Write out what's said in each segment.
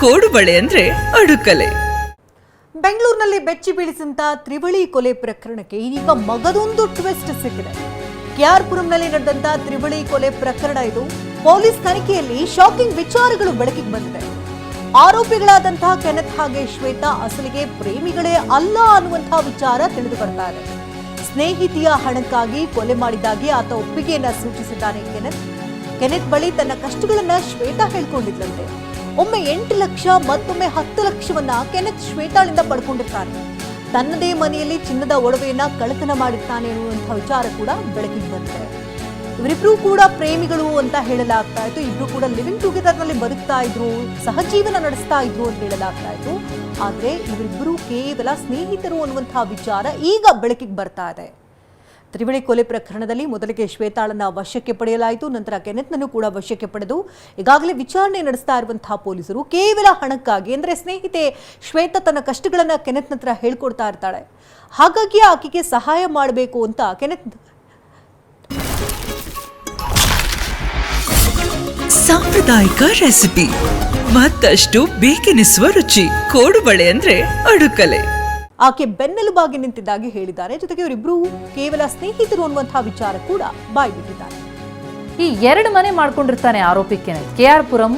ಕೋಡುಬಳೆ ಅಂದ್ರೆ ಅಡುಕಲೆ. ಬೆಂಗಳೂರಿನಲ್ಲಿ ಬೆಚ್ಚಿ ಬೀಳಿಸಿದಂತ ತ್ರಿವಳಿ ಕೊಲೆ ಪ್ರಕರಣಕ್ಕೆ ಈಗ ಮಗದೊಂದು ಟ್ವಿಸ್ಟ್ ಸಿಕ್ಕಿದೆ. ಕೆಆರ್ಪುರಂನಲ್ಲಿ ನಡೆದಂತ ತ್ರಿವಳಿ ಕೊಲೆ ಪ್ರಕರಣ ಇದು. ಪೊಲೀಸ್ ತನಿಖೆಯಲ್ಲಿ ಶಾಕಿಂಗ್ ವಿಚಾರಗಳು ಬೆಳಕಿಗೆ ಬಂದಿದೆ. ಆರೋಪಿಗಳಾದಂತಹ ಕೆನೆತ್ ಹಾಗೆ ಶ್ವೇತಾ ಅಸಲಿಗೆ ಪ್ರೇಮಿಗಳೇ ಅಲ್ಲ ಅನ್ನುವಂತಹ ವಿಚಾರ ತಿಳಿದು ಬರ್ತಾ ಇದೆ. ಸ್ನೇಹಿತೆಯ ಹಣಕ್ಕಾಗಿ ಕೊಲೆ ಮಾಡಿದ್ದಾಗಿ ಆತ ಒಪ್ಪಿಗೆಯನ್ನ ಸೂಚಿಸಿದ್ದಾನೆ. ಕೆನೆತ್ ಬಳಿ ತನ್ನ ಕಷ್ಟಗಳನ್ನ ಶ್ವೇತಾ ಹೇಳ್ಕೊಂಡಿದ್ದಂತೆ. ಒಮ್ಮೆ 8 ಲಕ್ಷ ಮತ್ತೊಮ್ಮೆ 10 ಲಕ್ಷವನ್ನ ಕೆನೆತ್ ಶ್ವೇತಾಳಿಂದ ಪಡ್ಕೊಂಡಿರ್ತಾನೆ. ತನ್ನದೇ ಮನೆಯಲ್ಲಿ ಚಿನ್ನದ ಒಡವೆಯನ್ನ ಕಳ್ಳತನ ಮಾಡಿರ್ತಾನೆ ಅನ್ನುವಂತಹ ವಿಚಾರ ಕೂಡ ಬೆಳಕಿಗೆ ಬಂದಿದೆ. ಇವರಿಬ್ರು ಕೂಡ ಪ್ರೇಮಿಗಳು ಅಂತ ಹೇಳಲಾಗ್ತಾ ಇತ್ತು. ಇಬ್ರು ಕೂಡ ಲಿವಿಂಗ್ ಟುಗೆದರ್ ನಲ್ಲಿ ಬದುಕ್ತಾ ಇದ್ರು, ಸಹಜೀವನ ನಡೆಸ್ತಾ ಇದ್ರು ಅಂತ ಹೇಳಲಾಗ್ತಾ ಇತ್ತು. ಆದ್ರೆ ಇವರಿಬ್ರು ಕೇವಲ ಸ್ನೇಹಿತರು ಅನ್ನುವಂತಹ ವಿಚಾರ ಈಗ ಬೆಳಕಿಗೆ ಬರ್ತಾ ಇದೆ. ತ್ರಿವಳಿ ಕೊಲೆ ಪ್ರಕರಣದಲ್ಲಿ ಮೊದಲಿಗೆ ಶ್ವೇತಾಳನ್ನ ವಶಕ್ಕೆ ಪಡೆಯಲಾಯಿತು. ನಂತರ ಕೆನೆತ್ನನ್ನು ಕೂಡ ವಶಕ್ಕೆ ಪಡೆದು ಈಗಾಗಲೇ ವಿಚಾರಣೆ ನಡೆಸ್ತಾ ಇರುವಂತಹ ಪೊಲೀಸರು ಕೇವಲ ಹಣಕ್ಕಾಗಿ, ಅಂದ್ರೆ ಸ್ನೇಹಿತೆ ಶ್ವೇತಾ ತನ್ನ ಕಷ್ಟಗಳನ್ನ ಕೆನೆತ್ನ ಹತ್ರ ಹೇಳ್ಕೊಡ್ತಾ ಇರ್ತಾಳೆ, ಹಾಗಾಗಿ ಆಕೆಗೆ ಸಹಾಯ ಮಾಡಬೇಕು ಅಂತ ಕೆನೆತ್ ಸಾಂಪ್ರದಾಯಿಕ ರೆಸಿಪಿ, ಮತ್ತಷ್ಟು ಬೇಕೆನಿಸುವ ರುಚಿ. ಕೋಡುಬಳೆ ಅಂದ್ರೆ ಅಡುಕಲೆ. ಆಕೆ ಬೆನ್ನೆಲುಬಾಗಿ ನಿಂತಿದ್ದಾಗಿ ಹೇಳಿದ್ದಾರೆ. ಜೊತೆಗೆ ಇವರಿಬ್ರು ಕೇವಲ ಸ್ನೇಹಿತರು ಅನ್ನುವಂತಹ ವಿಚಾರ ಕೂಡ ಬಾಯ್ಬಿಟ್ಟಿದ್ದಾರೆ. ಈ 2 ಮನೆ ಮಾಡ್ಕೊಂಡಿರ್ತಾನೆ ಆರೋಪಿ ಕೆನೆತ್. ಕೆಆರ್ಪುರಂ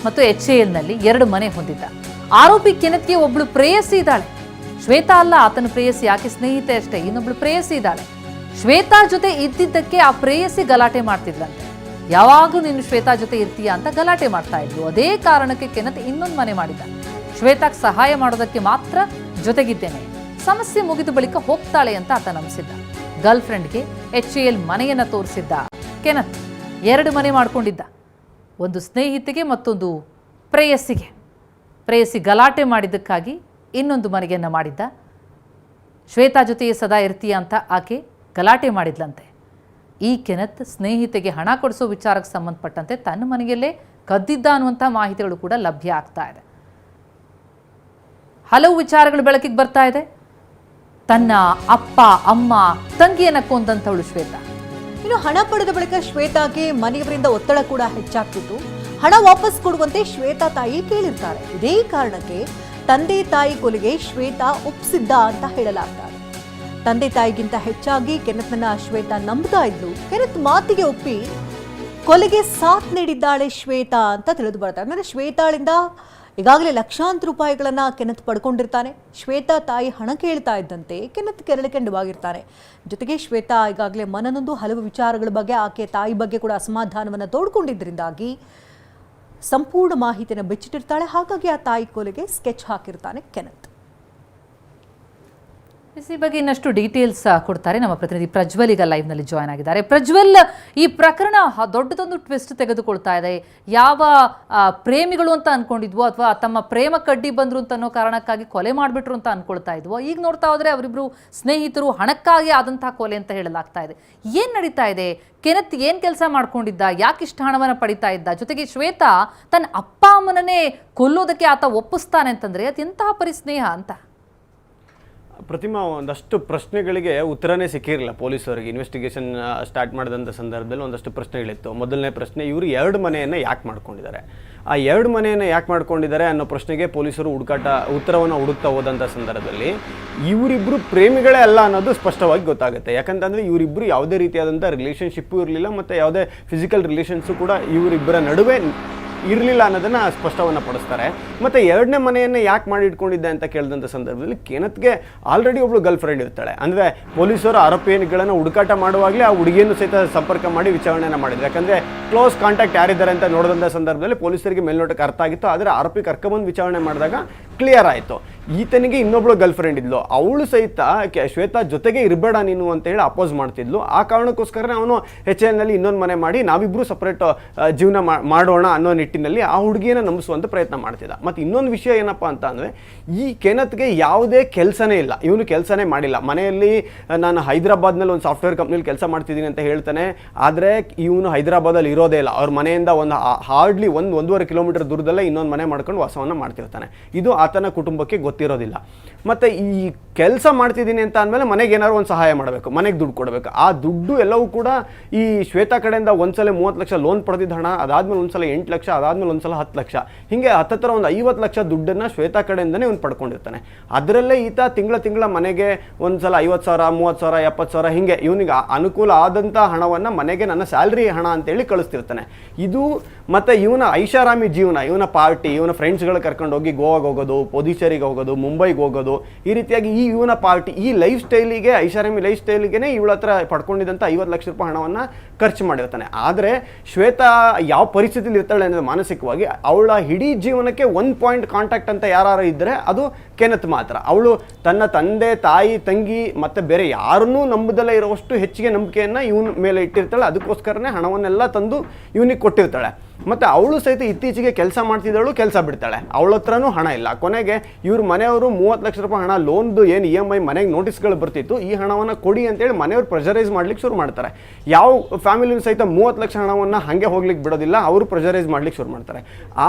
ಮತ್ತು HAL ನಲ್ಲಿ 2 ಮನೆ ಹೊಂದಿದ್ದ. ಆರೋಪಿ ಕೆನೆತ್ಗೆ ಒಬ್ಳು ಪ್ರೇಯಸಿ ಇದ್ದಾಳೆ. ಶ್ವೇತಾ ಅಲ್ಲ ಆತನ ಪ್ರೇಯಸಿ, ಆಕೆ ಸ್ನೇಹಿತೆ ಅಷ್ಟೇ. ಇನ್ನೊಬ್ಳು ಪ್ರೇಯಸಿ ಇದ್ದಾಳೆ. ಶ್ವೇತಾ ಜೊತೆ ಇದ್ದಿದ್ದಕ್ಕೆ ಆ ಪ್ರೇಯಸಿ ಗಲಾಟೆ ಮಾಡ್ತಿದ್ಲಂತೆ. ಯಾವಾಗಲೂ ನೀನು ಶ್ವೇತಾ ಜೊತೆ ಇರ್ತೀಯಾ ಅಂತ ಗಲಾಟೆ ಮಾಡ್ತಾ ಇದ್ಲು. ಅದೇ ಕಾರಣಕ್ಕೆ ಕೆನೆತ್ ಇನ್ನೊಂದು ಮನೆ ಮಾಡಿದ್ದ. ಶ್ವೇತಾಗೆ ಸಹಾಯ ಮಾಡೋದಕ್ಕೆ ಮಾತ್ರ ಜೊತೆಗಿದ್ದೇನೆ, ಸಮಸ್ಯೆ ಮುಗಿದ ಬಳಿಕ ಹೋಗ್ತಾಳೆ ಅಂತ ಆತ ನಂಬಿಸಿದ್ದ. ಗರ್ಲ್ ಫ್ರೆಂಡ್ಗೆ HAL ಮನೆಯನ್ನ ತೋರಿಸಿದ್ದ ಕೆನೆತ್. 2 ಮನೆ ಮಾಡ್ಕೊಂಡಿದ್ದ, ಒಂದು ಸ್ನೇಹಿತೆಗೆ ಮತ್ತೊಂದು ಪ್ರೇಯಸಿಗೆ. ಪ್ರೇಯಸಿ ಗಲಾಟೆ ಮಾಡಿದ್ದಕ್ಕಾಗಿ ಇನ್ನೊಂದು ಮನೆಯನ್ನ ಮಾಡಿದ್ದ. ಶ್ವೇತಾ ಜೊತೆಯೇ ಸದಾ ಇರ್ತೀಯ ಅಂತ ಆಕೆ ಗಲಾಟೆ ಮಾಡಿದ್ಲಂತೆ. ಈ ಕೆನೆತ್ ಸ್ನೇಹಿತೆಗೆ ಹಣ ಕೊಡಿಸೋ ವಿಚಾರಕ್ಕೆ ಸಂಬಂಧಪಟ್ಟಂತೆ ತನ್ನ ಮನೆಯಲ್ಲೇ ಕದ್ದಿದ್ದ ಅನ್ನುವಂಥ ಮಾಹಿತಿಗಳು ಕೂಡ ಲಭ್ಯ ಆಗ್ತಾ ಇದೆ. ಹಲವು ವಿಚಾರಗಳು ಬೆಳಕಿಗೆ ಬರ್ತಾ ಇದೆ. ತನ್ನ ಅಪ್ಪ ಅಮ್ಮ ತಂಗಿಯನ್ನ ಕೊಂದಂಥವಳು ಶ್ವೇತಾ. ಇನ್ನು ಹಣ ಪಡೆದ ಬಳಿಕ ಶ್ವೇತಾಗೆ ಮನೆಯವರಿಂದ ಒತ್ತಡ ಕೂಡ ಹೆಚ್ಚಾಗ್ತಿತ್ತು. ಹಣ ವಾಪಸ್ ಕೊಡುವಂತೆ ಶ್ವೇತಾ ತಾಯಿ ಕೇಳಿರ್ತಾರೆ. ಇದೇ ಕಾರಣಕ್ಕೆ ತಂದೆ ತಾಯಿ ಕೊಲೆಗೆ ಶ್ವೇತಾ ಒಪ್ಪಿಸಿದ್ದ ಅಂತ ಹೇಳಲಾಗ್ತಾ ಇದೆ. ತಂದೆ ತಾಯಿಗಿಂತ ಹೆಚ್ಚಾಗಿ ಕೆನೆತ್ನ ಶ್ವೇತಾ ನಂಬ್ತಾ ಇದ್ಲು. ಕೆನೆತ್ ಮಾತಿಗೆ ಒಪ್ಪಿ ಕೊಲೆಗೆ ಸಾಥ್ ನೀಡಿದ್ದಾಳೆ ಶ್ವೇತಾ ಅಂತ ತಿಳಿದು ಬರ್ತಾರೆ. ಅಂದ್ರೆ ಶ್ವೇತಾಳಿಂದ ಈಗಾಗಲೇ ಲಕ್ಷಾಂತರ ರೂಪಾಯಿಗಳನ್ನ ಕೆನೆತ್ ಪಡ್ಕೊಂಡಿರ್ತಾನೆ. ಶ್ವೇತಾ ತಾಯಿ ಹಣ ಕೇಳ್ತಾ ಇದ್ದಂತೆ ಕೆನೆತ್ ಕೆರಳಿಕೆಂಡವಾಗಿರ್ತಾನೆ. ಜೊತೆಗೆ ಶ್ವೇತಾ ಈಗಾಗಲೇ ಮನನೊಂದು ಹಲವು ವಿಚಾರಗಳ ಬಗ್ಗೆ, ಆಕೆ ತಾಯಿ ಬಗ್ಗೆ ಕೂಡ ಅಸಮಾಧಾನವನ್ನು ತೋಡ್ಕೊಂಡಿದ್ದರಿಂದಾಗಿ ಸಂಪೂರ್ಣ ಮಾಹಿತಿಯನ್ನು ಬೆಚ್ಚಿಟ್ಟಿರ್ತಾಳೆ. ಹಾಗಾಗಿ ಆ ತಾಯಿ ಕೊಲೆಗೆ ಸ್ಕೆಚ್ ಹಾಕಿರ್ತಾನೆ ಕೆನೆತ್. ಈ ಬಗ್ಗೆ ಇನ್ನಷ್ಟು ಡೀಟೇಲ್ಸ್ ಕೊಡ್ತಾರೆ ನಮ್ಮ ಪ್ರತಿನಿಧಿ ಪ್ರಜ್ವಲ್. ಈಗ ಲೈವ್ನಲ್ಲಿ ಜಾಯ್ನ್ ಆಗಿದ್ದಾರೆ. ಪ್ರಜ್ವಲ್, ಈ ಪ್ರಕರಣ ದೊಡ್ಡದೊಂದು ಟ್ವಿಸ್ಟ್ ತೆಗೆದುಕೊಳ್ತಾ ಇದೆ. ಯಾವ ಪ್ರೇಮಿಗಳು ಅಂತ ಅನ್ಕೊಂಡಿದ್ವೋ ಅಥವಾ ತಮ್ಮ ಪ್ರೇಮ ಕಡ್ಡಿ ಬಂದ್ರು ಅಂತ ಅನ್ನೋ ಕಾರಣಕ್ಕಾಗಿ ಕೊಲೆ ಮಾಡಿಬಿಟ್ರು ಅಂತ ಅನ್ಕೊಳ್ತಾ ಇದ್ವೋ, ಈಗ ನೋಡ್ತಾ ಹೋದ್ರೆ ಅವರಿಬ್ರು ಸ್ನೇಹಿತರು, ಹಣಕ್ಕಾಗಿ ಆದಂತಹ ಕೊಲೆ ಅಂತ ಹೇಳಲಾಗ್ತಾ ಇದೆ. ಏನ್ ನಡೀತಾ ಇದೆ? ಕೆನೆತ್ ಏನ್ ಕೆಲಸ ಮಾಡ್ಕೊಂಡಿದ್ದ? ಯಾಕಿಷ್ಟು ಹಣವನ್ನ ಪಡಿತಾ ಇದ್ದ? ಜೊತೆಗೆ ಶ್ವೇತಾ ತನ್ನ ಅಪ್ಪ ಅಮ್ಮನನ್ನೇ ಕೊಲ್ಲೋದಕ್ಕೆ ಆತ ಒಪ್ಪಿಸ್ತಾನೆ ಅಂತಂದ್ರೆ ಅದೆಂತಹ ಪರಿಸ್ನೇಹ ಅಂತ? ಪ್ರತಿಮಾ, ಒಂದಷ್ಟು ಪ್ರಶ್ನೆಗಳಿಗೆ ಉತ್ತರನೇ ಸಿಕ್ಕಿರಲಿಲ್ಲ ಪೊಲೀಸರಿಗೆ. ಇನ್ವೆಸ್ಟಿಗೇಷನ್ ಸ್ಟಾರ್ಟ್ ಮಾಡಿದಂಥ ಸಂದರ್ಭದಲ್ಲಿ ಒಂದಷ್ಟು ಪ್ರಶ್ನೆಗಳಿತ್ತು. ಮೊದಲನೇ ಪ್ರಶ್ನೆ, ಇವರು 2 ಮನೆಯನ್ನು ಯಾಕೆ ಮಾಡ್ಕೊಂಡಿದ್ದಾರೆ? ಆ 2 ಮನೆಯನ್ನು ಯಾಕೆ ಮಾಡ್ಕೊಂಡಿದ್ದಾರೆ ಅನ್ನೋ ಪ್ರಶ್ನೆಗೆ ಪೊಲೀಸರು ಉತ್ತರವನ್ನು ಹುಡುಕ್ತಾ ಹೋದಂಥ ಸಂದರ್ಭದಲ್ಲಿ ಇವರಿಬ್ಬರು ಪ್ರೇಮಿಗಳೇ ಅಲ್ಲ ಅನ್ನೋದು ಸ್ಪಷ್ಟವಾಗಿ ಗೊತ್ತಾಗುತ್ತೆ. ಯಾಕಂತಂದರೆ ಇವರಿಬ್ಬರು ಯಾವುದೇ ರೀತಿಯಾದಂಥ ರಿಲೇಷನ್ಶಿಪ್ಪು ಇರಲಿಲ್ಲ, ಮತ್ತು ಯಾವುದೇ ಫಿಸಿಕಲ್ ರಿಲೇಷನ್ಸು ಕೂಡ ಇವರಿಬ್ಬರ ನಡುವೆ ಇರಲಿಲ್ಲ ಅನ್ನೋದನ್ನು ಸ್ಪಷ್ಟವನ್ನು ಪಡಿಸ್ತಾರೆ. ಮತ್ತು 2ನೇ ಮನೆಯನ್ನು ಯಾಕೆ ಮಾಡಿ ಇಟ್ಕೊಂಡಿದ್ದೆ ಅಂತ ಕೇಳಿದಂಥ ಸಂದರ್ಭದಲ್ಲಿ ಕೆನೆತ್ಗೆ ಆಲ್ರೆಡಿ ಒಬ್ಳು ಗರ್ಲ್ ಫ್ರೆಂಡ್ ಇರ್ತಾಳೆ. ಅಂದರೆ ಪೊಲೀಸರು ಆರೋಪಿಗಳನ್ನು ಹುಡುಕಾಟ ಮಾಡುವಾಗಲೇ ಆ ಹುಡುಗಿಯನ್ನು ಸಹಿತ ಸಂಪರ್ಕ ಮಾಡಿ ವಿಚಾರಣೆಯನ್ನು ಮಾಡಿದ್ರು. ಯಾಕಂದರೆ ಕ್ಲೋಸ್ ಕಾಂಟ್ಯಾಕ್ಟ್ ಯಾರಿದ್ದಾರೆ ಅಂತ ನೋಡಿದಂಥ ಸಂದರ್ಭದಲ್ಲಿ ಪೊಲೀಸರಿಗೆ ಮೇಲ್ನೋಟಕ್ಕೆ ಅರ್ಥ ಆಗಿತ್ತು. ಆದರೆ ಆರೋಪಿ ಕರ್ಕೊಂಬಂದು ವಿಚಾರಣೆ ಮಾಡಿದಾಗ ಕ್ಲಿಯರ್ ಆಯಿತು, ಈತನಿಗೆ ಇನ್ನೊಬ್ಳು ಗರ್ಲ್ ಫ್ರೆಂಡ್ ಇದ್ಲು, ಅವಳು ಸಹಿತ ಶ್ವೇತಾ ಜೊತೆಗೆ ಇರಬೇಡ ನೀನು ಅಂತ ಹೇಳಿ ಅಪೋಸ್ ಮಾಡ್ತಿದ್ಲು. ಆ ಕಾರಣಕ್ಕೋಸ್ಕರ ಅವನು HAL ನಲ್ಲಿ ಇನ್ನೊಂದು ಮನೆ ಮಾಡಿ ನಾವಿಬ್ಬರು ಸಪ್ರೇಟ್ ಜೀವನ ಮಾಡೋಣ ಅನ್ನೋ ನಿಟ್ಟಿನಲ್ಲಿ ಆ ಹುಡುಗಿಯನ್ನು ನಂಬಿಸುವಂಥ ಪ್ರಯತ್ನ ಮಾಡ್ತಿದ್ದ. ಮತ್ತು ಇನ್ನೊಂದು ವಿಷಯ ಏನಪ್ಪ ಅಂತ ಅಂದರೆ, ಈ ಕೆನೆತ್ಗೆ ಯಾವುದೇ ಕೆಲಸನೇ ಇಲ್ಲ, ಇವನು ಕೆಲಸನೇ ಮಾಡಿಲ್ಲ. ಮನೆಯಲ್ಲಿ ನಾನು ಹೈದರಾಬಾದ್ನಲ್ಲಿ ಒಂದು ಸಾಫ್ಟ್ವೇರ್ ಕಂಪ್ನಿಲಿ ಕೆಲಸ ಮಾಡ್ತಿದ್ದೀನಿ ಅಂತ ಹೇಳ್ತಾನೆ. ಆದರೆ ಇವನು ಹೈದರಾಬಾದಲ್ಲಿ ಇರೋದೇ ಇಲ್ಲ. ಅವ್ರ ಮನೆಯಿಂದ ಹಾರ್ಡ್ಲಿ 1-1.5 ಕಿಲೋಮೀಟರ್ ದೂರದಲ್ಲೇ ಇನ್ನೊಂದು ಮನೆ ಮಾಡ್ಕೊಂಡು ವಾಸವನ್ನು ಮಾಡ್ತಿರ್ತಾನೆ. ಇದು ಆತನ ಕುಟುಂಬಕ್ಕೆ ಗೊತ್ತಿಲ್ಲ. ಗೊತ್ತಿರೋದಿಲ್ಲ. ಮತ್ತು ಈ ಕೆಲಸ ಮಾಡ್ತಿದ್ದೀನಿ ಅಂತ ಅಂದಮೇಲೆ ಮನೆಗೆ ಏನಾದ್ರು ಒಂದು ಸಹಾಯ ಮಾಡಬೇಕು, ಮನೆಗೆ ದುಡ್ಡು ಕೊಡಬೇಕು. ಆ ದುಡ್ಡು ಎಲ್ಲವೂ ಕೂಡ ಈ ಶ್ವೇತಾ ಕಡೆಯಿಂದ ಒಂದ್ಸಲ 30 ಲಕ್ಷ ಲೋನ್ ಪಡೆದಿದ್ದ ಹಣ, ಅದಾದ್ಮೇಲೆ ಒಂದ್ಸಲ 8 ಲಕ್ಷ, ಅದಾದ್ಮೇಲೆ ಒಂದ್ಸಲ 10 ಲಕ್ಷ, ಹೀಗೆ ಹತ್ತತ್ರ ಒಂದು 50 ಲಕ್ಷ ದುಡ್ಡನ್ನು ಶ್ವೇತಾ ಕಡೆಯಿಂದನೇ ಇವ್ನು ಪಡ್ಕೊಂಡಿರ್ತಾನೆ. ಅದರಲ್ಲೇ ಈತ ತಿಂಗಳ ಮನೆಗೆ ಒಂದ್ಸಲ 50,000, 30,000, 70,000 ಹಿಂಗೆ ಇವನಿಗೆ ಅನುಕೂಲ ಆದಂಥ ಹಣವನ್ನು ಮನೆಗೆ ನನ್ನ ಸ್ಯಾಲ್ರಿ ಹಣ ಅಂತೇಳಿ ಕಳಿಸ್ತಿರ್ತಾನೆ. ಇದು ಮತ್ತು ಇವನ ಐಷಾರಾಮಿ ಜೀವನ, ಇವನ ಪಾರ್ಟಿ, ಇವನ ಫ್ರೆಂಡ್ಸ್ಗಳು ಕರ್ಕೊಂಡು ಹೋಗಿ ಗೋವಾಗೆ ಹೋಗೋದು, ಪೊದಿಚೇರಿಗೆ ಹೋಗೋದು, ಮುಂಬೈಗೆ ಹೋಗೋದು, ಈ ರೀತಿಯಾಗಿ ಈ ಇವನ ಪಾರ್ಟಿ, ಈ ಲೈಫ್ ಸ್ಟೈಲಿಗೆ, ಐಷಾರಾಮಿ ಲೈಫ್ ಸ್ಟೈಲಿಗೆ ಇವಳ ಹತ್ರ ಪಡ್ಕೊಂಡಿದ್ದಂಥ 50 ಲಕ್ಷ ರೂಪಾಯಿ ಹಣವನ್ನು ಖರ್ಚು ಮಾಡಿರ್ತಾನೆ. ಆದರೆ ಶ್ವೇತಾ ಯಾವ ಪರಿಸ್ಥಿತಿಲಿ ಇರ್ತಾಳೆ ಅಂದರೆ ಮಾನಸಿಕವಾಗಿ ಅವಳ ಇಡೀ ಜೀವನಕ್ಕೆ 1 ಪಾಯಿಂಟ್ ಕಾಂಟ್ಯಾಕ್ಟ್ ಅಂತ ಯಾರು ಇದ್ದರೆ ಅದು ಕೆನತ್ ಮಾತ್ರ. ಅವಳು ತನ್ನ ತಂದೆ, ತಾಯಿ, ತಂಗಿ ಮತ್ತು ಬೇರೆ ಯಾರನ್ನೂ ನಂಬದಲ್ಲೇ ಇರುವಷ್ಟು ಹೆಚ್ಚಿಗೆ ನಂಬಿಕೆಯನ್ನು ಇವನ ಮೇಲೆ ಇಟ್ಟಿರ್ತಾಳೆ. ಅದಕ್ಕೋಸ್ಕರನೇ ಹಣವನ್ನೆಲ್ಲ ತಂದು ಇವನಿಗೆ ಕೊಟ್ಟಿರ್ತಾಳೆ. ಮತ್ತು ಅವಳು ಸಹಿತ ಇತ್ತೀಚೆಗೆ ಕೆಲಸ ಮಾಡ್ತಿದ್ದವಳು ಕೆಲಸ ಬಿಡ್ತಾಳೆ, ಅವಳ ಹತ್ರನೂ ಹಣ ಇಲ್ಲ. ಕೊನೆಗೆ ಇವ್ರ ಮನೆಯವರು 30 ಲಕ್ಷ ರೂಪಾಯಿ ಹಣ ಲೋನ್ದು ಏನು EMI ಮನೆಗೆ ನೋಟಿಸ್ಗಳು ಬರ್ತಿತ್ತು, ಈ ಹಣವನ್ನು ಕೊಡಿ ಅಂತೇಳಿ ಮನೆಯವರು ಪ್ರೆಷರೈಸ್ ಮಾಡ್ಲಿಕ್ಕೆ ಶುರು ಮಾಡ್ತಾರೆ. ಯಾವ ಫ್ಯಾಮಿಲಿನೂ ಸಹಿತ 30 ಲಕ್ಷ ಹಣವನ್ನು ಹಾಗೆ ಹೋಗ್ಲಿಕ್ಕೆ ಬಿಡೋದಿಲ್ಲ, ಅವರು ಪ್ರೆಷರೈಸ್ ಮಾಡ್ಲಿಕ್ಕೆ ಶುರು ಮಾಡ್ತಾರೆ.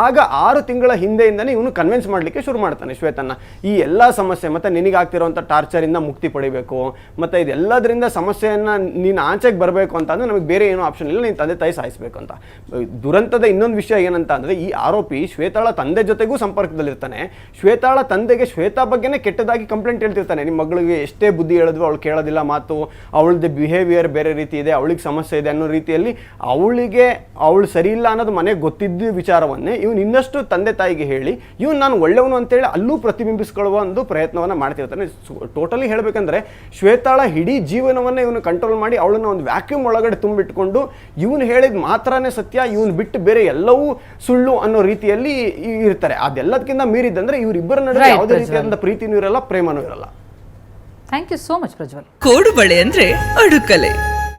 ಆಗ 6 ತಿಂಗಳ ಹಿಂದೆಯಿಂದನೇ ಇವನು ಕನ್ವಿನ್ಸ್ ಮಾಡಲಿಕ್ಕೆ ಶುರು ಮಾಡ್ತಾನೆ ಶ್ವೇತನ್ನ. ಈ ಎಲ್ಲ ಸಮಸ್ಯೆ ಮತ್ತು ನಿನಗಾಗ್ತಿರೋಂಥ ಟಾರ್ಚರಿಂದ ಮುಕ್ತಿ ಪಡಿಬೇಕು, ಮತ್ತು ಇದೆಲ್ಲದರಿಂದ ಸಮಸ್ಯೆಯನ್ನು ನೀನು ಆಚೆಗೆ ಬರಬೇಕು ಅಂತಂದರೆ ನಮಗೆ ಬೇರೆ ಏನೂ ಆಪ್ಷನ್ ಇಲ್ಲ, ನೀನು ತಂದೆ ತಾಯಿ ಸಾಯಿಸಬೇಕು ಅಂತ. ದುರಂತದ ಇನ್ನೊಂದು ವಿಷಯ ಏನಂತ ಅಂದರೆ, ಈ ಆರೋಪಿ ಶ್ವೇತಾಳ ತಂದೆ ಜೊತೆಗೂ ಸಂಪರ್ಕದಲ್ಲಿರ್ತಾನೆ. ಶ್ವೇತಾಳ ತಂದೆಗೆ ಶ್ವೇತಾ ಬಗ್ಗೆನೇ ಕೆಟ್ಟದಾಗಿ ಕಂಪ್ಲೇಂಟ್ ಹೇಳ್ತಿರ್ತಾನೆ. ನಿಮ್ಮ ಮಗಳಿಗೆ ಎಷ್ಟೇ ಬುದ್ಧಿ ಹೇಳಿದ್ರು ಅವಳು ಕೇಳೋದಿಲ್ಲ ಮಾತು, ಅವಳದ್ದು ಬಿಹೇವಿಯರ್ ಬೇರೆ ರೀತಿ ಇದೆ, ಅವಳಿಗೆ ಸಮಸ್ಯೆ ಇದೆ ಅನ್ನೋ ರೀತಿಯಲ್ಲಿ ಅವಳು ಸರಿ ಇಲ್ಲ ಅನ್ನೋದು ಮನೆಗೆ ಗೊತ್ತಿದ್ದ ವಿಚಾರವನ್ನೇ ಇವನು ಇನ್ನಷ್ಟು ತಂದೆ ತಾಯಿಗೆ ಹೇಳಿ ಇವನು ನಾನು ಒಳ್ಳೆಯವನು ಅಂತೇಳಿ ಅಲ್ಲೂ ಪ್ರತಿಬಿಂಬಿಸ್ಕೊಳ್ಳುವ ಒಂದು ಪ್ರಯತ್ನವನ್ನು ಮಾಡ್ತಿರ್ತಾನೆ. ಟೋಟಲಿ ಹೇಳಬೇಕಂದ್ರೆ ಶ್ವೇತಾಳ ಇಡೀ ಜೀವನವನ್ನು ಇವನು ಕಂಟ್ರೋಲ್ ಮಾಡಿ ಅವಳನ್ನ ಒಂದು ವ್ಯಾಕ್ಯೂಮ್ ಒಳಗಡೆ ತುಂಬಿಟ್ಕೊಂಡು ಇವನು ಹೇಳಿದ ಮಾತ್ರನೇ ಸತ್ಯ, ಇವನು ಬಿಟ್ಟು ಬೇರೆ ಎಲ್ಲವೂ ಸುಳ್ಳು ಅನ್ನೋ ರೀತಿಯಲ್ಲಿ ಇರ್ತಾರೆ. ಅದೆಲ್ಲದಕ್ಕಿಂತ ಮೀರಿದಂದ್ರೆ ಇವರಿಬ್ಬರ ನಡುವೆ ಯಾವುದೇ ರೀತಿಯಾದ ಪ್ರೀತಿನೂ ಇರಲ್ಲ, ಪ್ರೇಮನೂ ಇರಲ್ಲ. Thank you so much Prajwal. ಕೋಡುಬಳೆ ಅಂದ್ರೆ ಅಡುಕಲೆ.